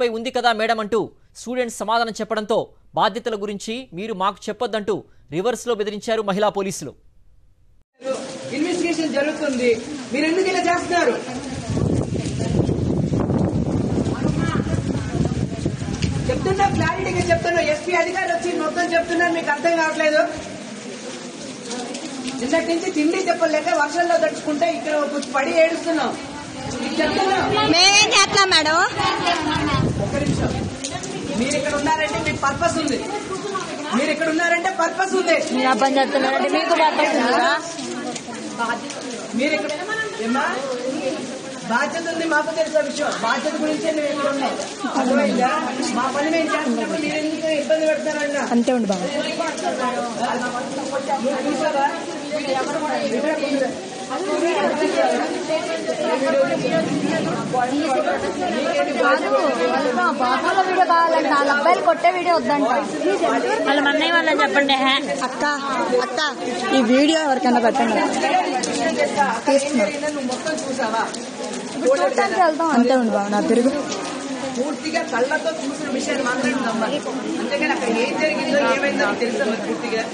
మీపై ఉంది కదా మేడం అంటూ స్టూడెంట్స్ సమాధానం చెప్పడంతో బాధ్యతల గురించి మీరు మాకు చెప్పొద్దంటూ రివర్స్ లో బెదిరించారు మహిళా పోలీసులు. ఇన్వెస్టిగేషన్ జరుగుతుంది, మీరు ఎందుకు ఇలా చేస్తున్నారు? చెప్తున్నా, క్లారిటీగా చెప్తున్నా. ఎస్పీ అధికారులు వచ్చి మొత్తం చెప్తున్నారు, మీకు అర్థం కావట్లేదు. నిన్నటి నుంచి తిండి చెప్పలేక వర్షంలో తడుచుకుంటే ఇక్కడ పడి ఏడుస్తున్నాం. మేమేం చేస్తాం మేడం? ఒక్క నిమిషం. మీరు ఇక్కడ ఉన్నారంటే మీకు పర్పస్ ఉంది. మీరు ఇక్కడ ఉన్నారంటే పర్పస్ ఉంది. మీరు అబ్బాయి చెప్తున్నారంటే మీకు పర్పస్ ఉందా? మీరు ఇక్కడ బాధ్యత ఉంది, మాకు తెలిసిన విషయం. బాధ్యత గురించే మేము ఇక్కడ ఉన్నాం. అర్థమైందా? మా పని మేము చేస్తున్నప్పుడు మీరు ఎందుకు ఇబ్బంది పెడతారన్నా? అంతే ఉండి బాబు. చూసావా? బాబులో వీడియో కావాలంటే వాళ్ళ అబ్బాయిలు కొట్టే వీడియో వద్దంట. వాళ్ళ అన్నయ్య వాళ్ళని చెప్పండి. అక్క అక్క ఈ వీడియో ఎవరికైనా పెట్టండి. మొత్తం చూసావా? చూడటానికి వెళ్తాం. అంతే ఉండి బాబు. నా పెరుగు పూర్తిగా కళ్ళతో చూసిన విషయాన్ని మాత్రం నమ్మాలి. అంతేగాని అక్కడ ఏం జరిగిందో ఏమైందో తెలుసా పూర్తిగా.